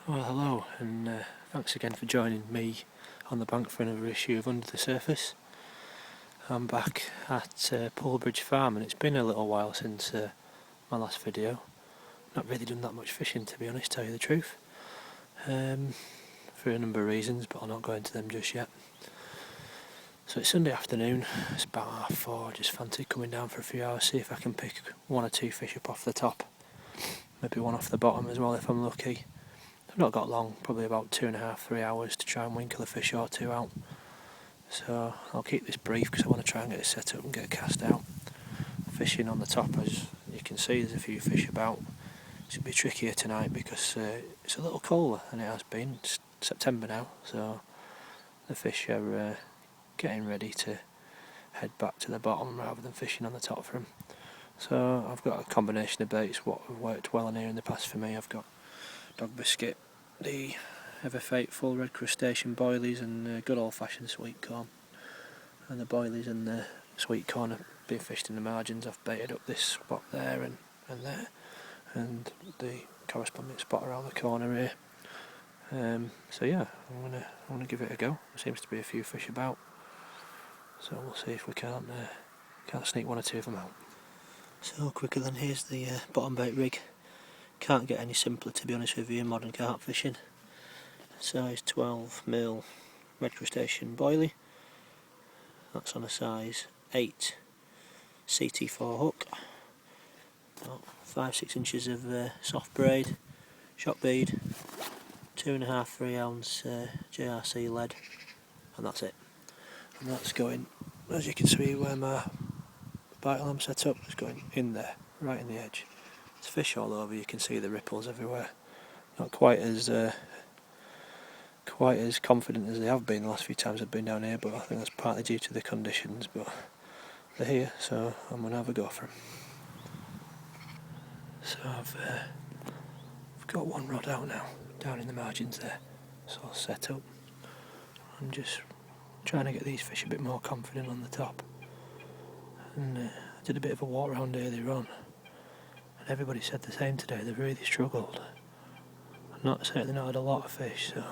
Well, hello, and thanks again for joining me on the bank for another issue of Under the Surface. I'm back at Pullbridge Farm, and it's been a little while since my last video. Not really done that much fishing, to be honest, tell you the truth, for a number of reasons, but I'll not go into them just yet. So it's Sunday afternoon, it's about 4:30, just fancy coming down for a few hours, see if I can pick one or two fish up off the top, maybe one off the bottom as well if I'm lucky. I've not got long, probably about 2.5 3 hours to try and winkle a fish or two out. So I'll keep this brief because I want to try and get it set up and get it cast out. Fishing on the top, as you can see, there's a few fish about. It's going to be trickier tonight because it's a little colder than it has been. It's September now, so the fish are getting ready to head back to the bottom rather than fishing on the top for them. So I've got a combination of baits what have worked well in here in the past for me. I've got dog biscuit, the ever faithful red crustacean boilies, and good old fashioned sweet corn. And the boilies and the sweet corn have been fished in the margins. I've baited up this spot there and there, and the corresponding spot around the corner here. So yeah, I'm gonna give it a go. There seems to be a few fish about, so we'll see if we can't sneak one or two of them out. So quicker than here's the bottom bait rig. Can't get any simpler, to be honest with you, in modern carp fishing. Size 12mm red crustacean boilie. That's on a size 8 CT4 hook. About 5-6 inches of soft braid, shock bead, 2.5 3 ounce JRC lead, and that's it. And that's going, as you can see where my bite alarm set up, it's going in there, right in the edge. There's fish all over, you can see the ripples everywhere. Not quite as confident as they have been the last few times I've been down here, but I think that's partly due to the conditions, but they're here, so I'm going to have a go for them. So I've got one rod out now, down in the margins there, so I'll set up. I'm just trying to get these fish a bit more confident on the top. And I did a bit of a walk round earlier on, and everybody said the same today, they've really struggled. I've certainly not had a lot of fish, so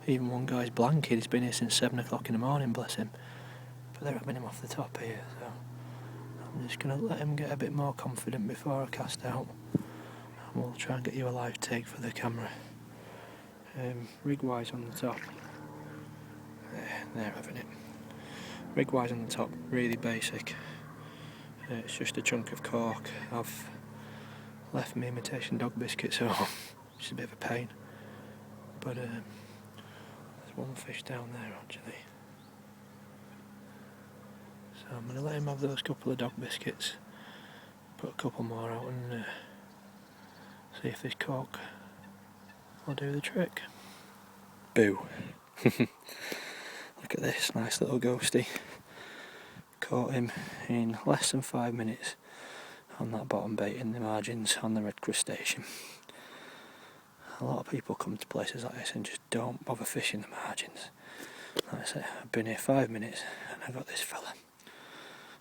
even one guy's blanket, he's been here since 7 o'clock in the morning, bless him, but they're having him off the top here, so I'm just going to let him get a bit more confident before I cast out, and we'll try and get you a live take for the camera. Rig wise on the top, they're having it. Rig wise on the top, really basic. It's just a chunk of cork. I've left my imitation dog biscuits home, which is a bit of a pain, but there's one fish down there actually, so I'm going to let him have those couple of dog biscuits, put a couple more out and see if this cork will do the trick. Boo. Look at this nice little ghosty. Caught him in less than 5 minutes on that bottom bait in the margins on the red crustacean. A lot of people come to places like this and just don't bother fishing the margins. Like I say, I've been here 5 minutes and I got this fella.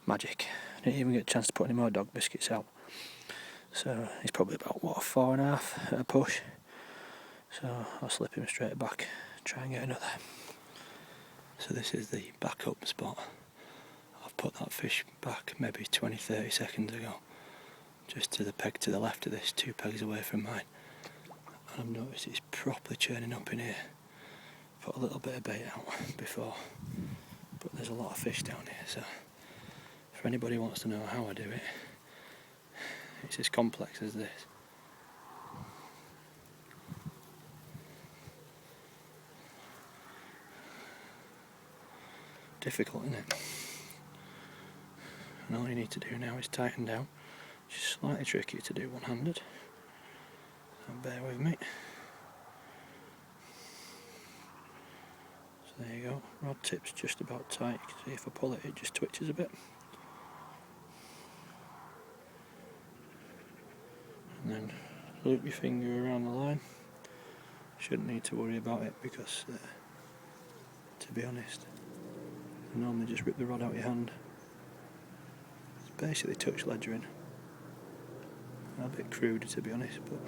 Magic. I didn't even get a chance to put any more dog biscuits out. So he's probably about 4.5 at a push. So I'll slip him straight back, try and get another. So this is the backup spot. I've put that fish back maybe 20-30 seconds ago, just to the peg to the left of this, 2 pegs away from mine. And I've noticed it's properly churning up in here. Put a little bit of bait out before, but there's a lot of fish down here, so if anybody wants to know how I do it, it's as complex as this. Difficult, isn't it? And all you need to do now is tighten down. It's slightly trickier to do one-handed, so bear with me. So there you go, rod tip's just about tight. You can see if I pull it, it just twitches a bit. And then loop your finger around the line. Shouldn't need to worry about it because, to be honest, I normally just rip the rod out of your hand. It's basically touch ledgering. A bit crude, to be honest, but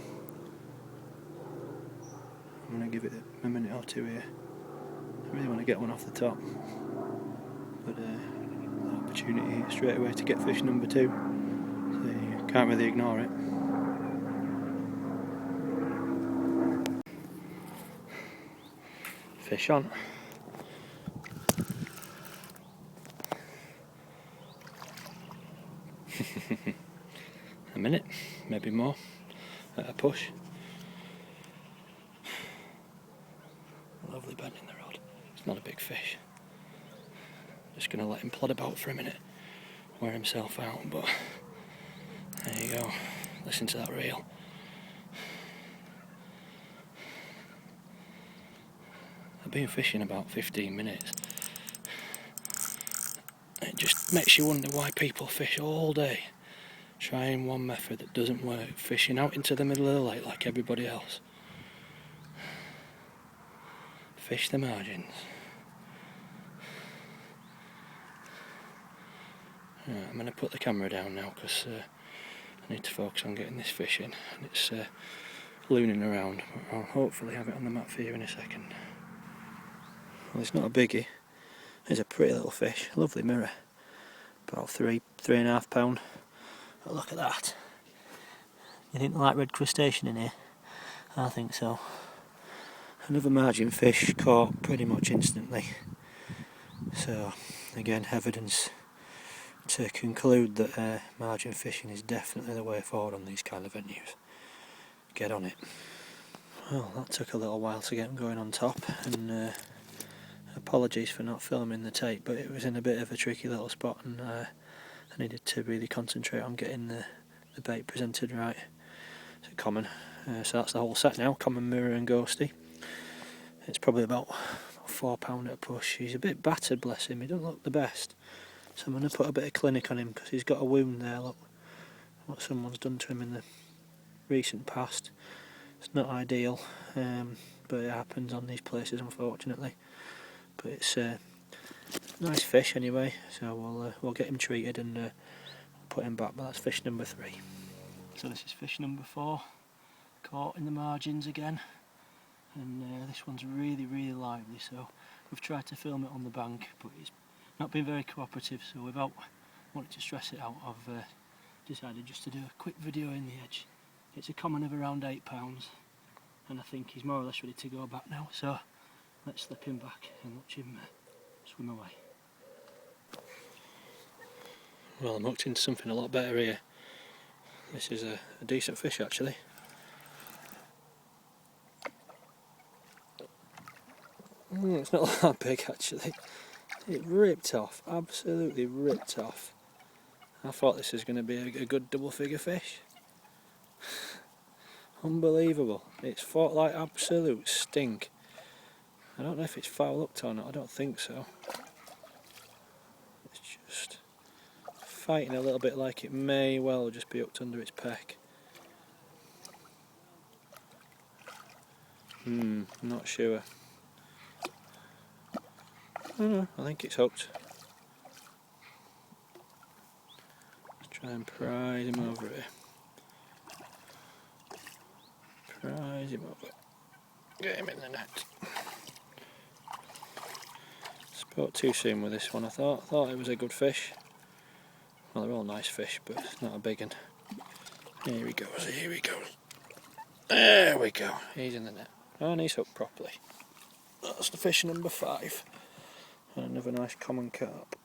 I'm going to give it a minute or two here. I really want to get one off the top, but the opportunity here straight away to get fish number 2, so you can't really ignore it. Fish on. A minute, maybe more, at a push. Lovely bend in the rod. It's not a big fish. Just going to let him plod about for a minute, wear himself out, but there you go. Listen to that reel. I've been fishing about 15 minutes. It just makes you wonder why people fish all day, trying one method that doesn't work, fishing out into the middle of the lake like everybody else. Fish the margins. Right, I'm going to put the camera down now because I need to focus on getting this fish in, and it's looning around. I'll hopefully have it on the map for you in a second. Well, it's not a biggie. It's a pretty little fish, a lovely mirror, about 3.5 pound. But look at that. You think they like red crustacean in here? I think so. Another margin fish caught pretty much instantly. So again, evidence to conclude that margin fishing is definitely the way forward on these kind of venues. Get on it. Well, that took a little while to get going on top, and apologies for not filming the tape, but it was in a bit of a tricky little spot, and I needed to really concentrate on getting the bait presented right. It's a common, so that's the whole set now, common, mirror and ghosty. It's probably about 4 pound at a push. He's a bit battered, bless him, he doesn't look the best. So I'm going to put a bit of clinic on him because he's got a wound there, look, what someone's done to him in the recent past. It's not ideal, but it happens on these places unfortunately. But it's a nice fish anyway, so we'll get him treated and put him back, but that's fish number 3. So this is fish number 4, caught in the margins again, and this one's really lively, so we've tried to film it on the bank, but it's not been very cooperative, so without wanting to stress it out, I've decided just to do a quick video in the edge. It's a common of around 8 pounds, and I think he's more or less ready to go back now, so let's slip him back and watch him swim away. Well, I'm hooked into something a lot better here. This is a decent fish actually. It's not that big actually. It ripped off, absolutely ripped off. I thought this was going to be a good double figure fish. Unbelievable. It's fought like absolute stink. I don't know if it's foul hooked or not, I don't think so. It's just fighting a little bit like it may well just be hooked under its peck. Not sure. I think it's hooked. Let's try and prise him over here. Prise him over. Get him in the net. Spoke too soon with this one, I thought it was a good fish. Well, they're all nice fish, but it's not a big one. Here he goes, here he goes. There we go, he's in the net. And he's hooked properly. That's the fish number 5. And another nice common carp.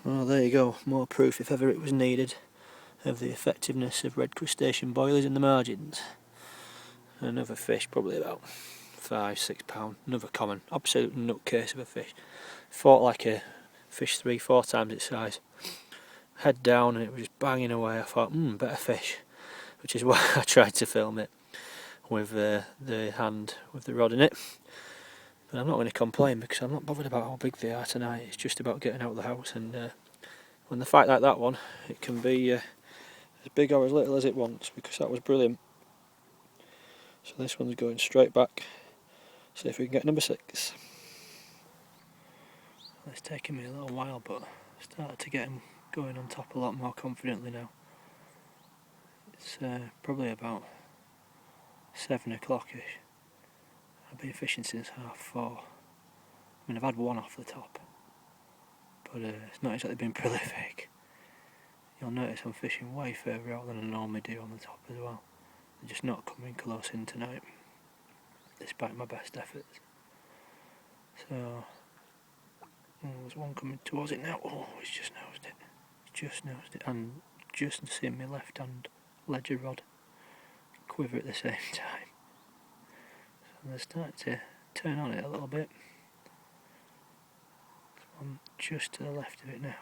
Well, there you go, more proof if ever it was needed of the effectiveness of red crustacean boilies in the margins. Another fish, probably about 5-6 pound, another common, absolute nutcase of a fish. Fought like a fish 3-4 times its size. Head down and it was just banging away. I thought, better fish, which is why I tried to film it with the hand with the rod in it. But I'm not going to complain because I'm not bothered about how big they are tonight. It's just about getting out of the house, and when they fight like that one, it can be as big or as little as it wants, because that was brilliant. So this one's going straight back. See if we can get number 6. It's taken me a little while, but I started to get him going on top a lot more confidently now. It's probably about 7 o'clock-ish. I've been fishing since 4:30. I mean, I've had one off the top, but it's not exactly been prolific. You'll notice I'm fishing way further out than I normally do on the top as well. They're just not coming close in tonight, despite my best efforts. So, there's one coming towards it now. Oh, he's just nosed it. He's just nosed it, and just seeing my left hand ledger rod quiver at the same time. So they're starting to turn on it a little bit. There's one just to the left of it now.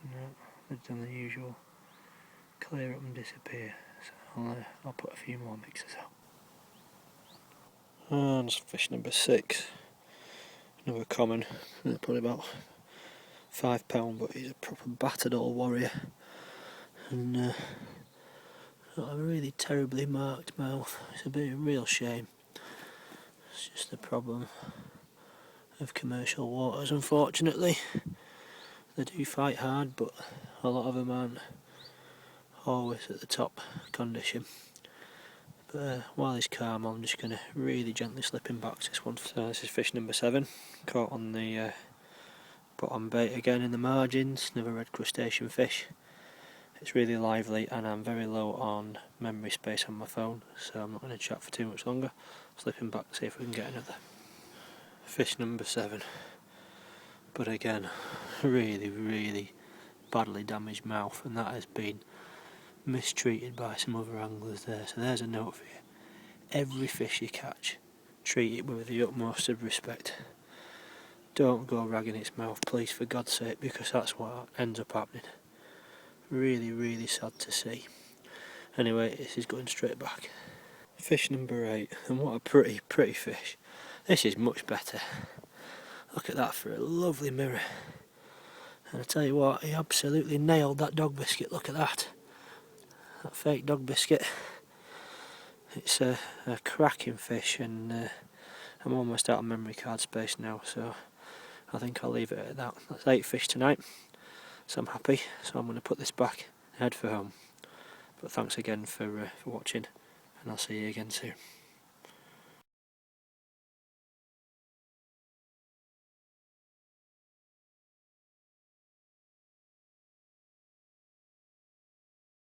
No, they've done the usual clear up and disappear. So I'll put a few more mixes out. And fish number 6. Another common. Probably about £5, but he's a proper battered old warrior. And got a really terribly marked mouth. It's a bit of a real shame. It's just the problem of commercial waters, unfortunately. They do fight hard, but a lot of them aren't always at the top condition. But while he's calm, I'm just going to really gently slip him back to this one. So this is fish number 7, caught on the bottom bait again in the margins, another red crustacean fish. It's really lively and I'm very low on memory space on my phone, so I'm not going to chat for too much longer. Slip him back, see if we can get another. Fish number 7, but again, really badly damaged mouth, and that has been mistreated by some other anglers there. So there's a note for you: every fish you catch, treat it with the utmost of respect. Don't go ragging its mouth, please, for God's sake, because that's what ends up happening. Really sad to see. Anyway, this is going straight back. Fish number 8, and what a pretty fish. This is much better. Look at that for a lovely mirror. And I tell you what, he absolutely nailed that dog biscuit. Look at that. That fake dog biscuit. It's a cracking fish, and I'm almost out of memory card space now, so I think I'll leave it at that. That's 8 fish tonight, so I'm happy. So I'm going to put this back and head for home. But thanks again for watching, and I'll see you again soon.